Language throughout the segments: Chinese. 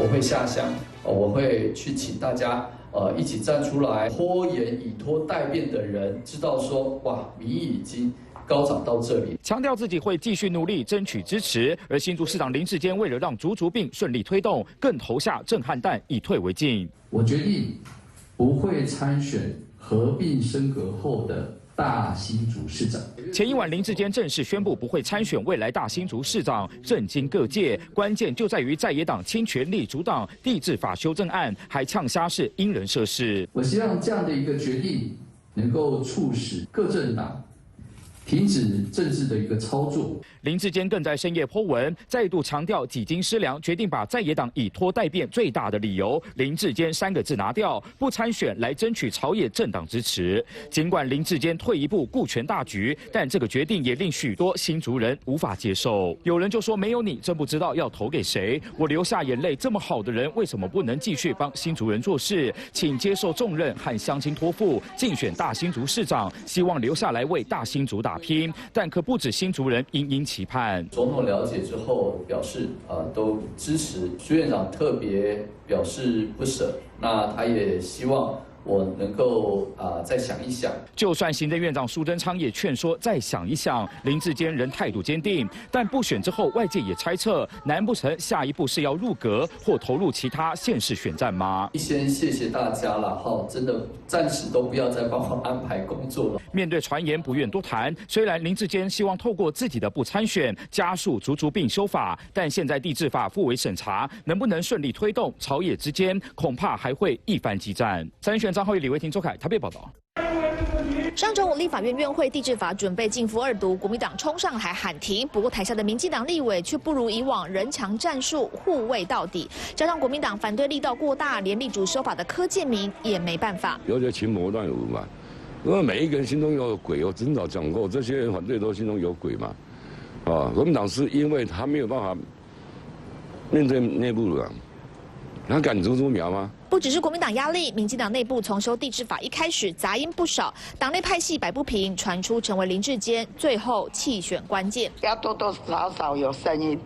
我会下乡，我会去请大家一起站出来，拖延以拖待变的人知道说，哇，民意已经高涨到这里，强调自己会继续努力争取支持。而新竹市长林智坚为了让竹竹并顺利推动，更投下震撼弹，以退为进。我决定不会参选合并升格后的大新竹市长。前一晚，林智坚正式宣布不会参选未来大新竹市长，震惊各界。关键就在于在野党倾全力阻挡地制法修正案，还呛瞎是因人设事。我希望这样的一个决定能够促使各政党停止政治的一个操作。林智坚更在深夜po文，再度强调几经思量，决定把在野党以拖待变最大的理由“林智坚”3个字拿掉，不参选来争取朝野政党支持。尽管林智坚退一步顾全大局，但这个决定也令许多新竹人无法接受。有人就说：“没有你，真不知道要投给谁。我流下眼泪，这么好的人，为什么不能继续帮新竹人做事？请接受重任和乡亲托付，竞选大新竹市长，希望留下来为大新竹打拼。但可不止新竹人殷殷期盼。总统了解之后表示，都支持。徐院长特别表示不舍，那他也希望我能够再想一想。就算行政院长苏贞昌也劝说再想一想，林智坚仍态度坚定。但不选之后，外界也猜测，难不成下一步是要入阁或投入其他县市选战吗？先谢谢大家了哈，真的暂时都不要再帮我安排工作了。面对传言，不愿多谈。虽然林智坚希望透过自己的不参选，加速竹竹并修法，但现在地制法复委审查，能不能顺利推动，朝野之间恐怕还会一番激战。参选张浩宇、李维廷、周凯台北报道。上周五，立法院院会地制法准备进2读，国民党冲上台喊停，不过台下的民进党立委却不如以往人墙战术，护卫到底。加上国民党反对力道过大，连力主修法的柯建铭也没办法。有点群魔乱舞嘛，因为每一个人心中有鬼。我真早讲过，这些人反对都心中有鬼嘛。国民党是因为他没有办法面对内部的，他敢竹竹苗吗？不只是国民党压力，民进党内部从修地制法一开始杂音不少，党内派系摆不平，传出成为林智坚最后弃选关键。要多多少少有声音。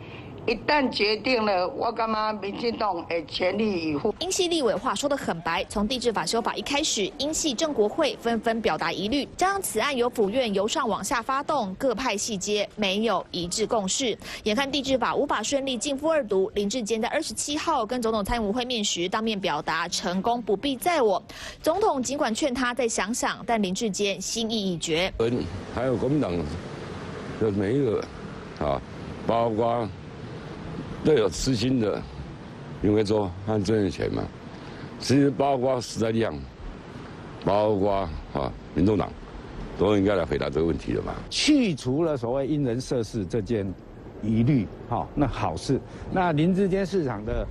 一旦决定了，我感觉民进党会全力以赴。英系立委话说得很白，从地制法修法一开始，英系正国会纷纷表达疑虑，加上此案由府院由上往下发动，各派系皆没有一致共识。眼看地制法无法顺利进2读，林智坚在27号跟总统参与会面时，当面表达成功不必在我。总统尽管劝他再想想，但林智坚心意已决。还有国民党的每一个包括都有私心的林为洲和郑运乾嘛，其实包括时代力量，包括民众党，都应该来回答这个问题了嘛。去除了所谓因人设事这件疑虑，那好事。那林智坚市长的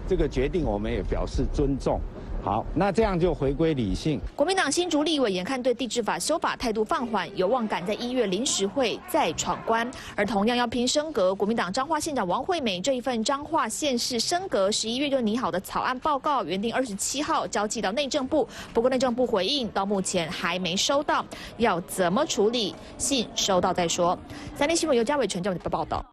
这个决定，我们也表示尊重。好，那这样就回归理性。国民党新竹立委眼看对地制法修法态度放缓，有望赶在1月临时会再闯关。而同样要拼升格，国民党彰化县长王惠美这一份彰化县市升格11月就拟好的草案报告，原定27号交寄到内政部，不过内政部回应到目前还没收到，要怎么处理？信收到再说。3立新闻由嘉伟、陈教授报道。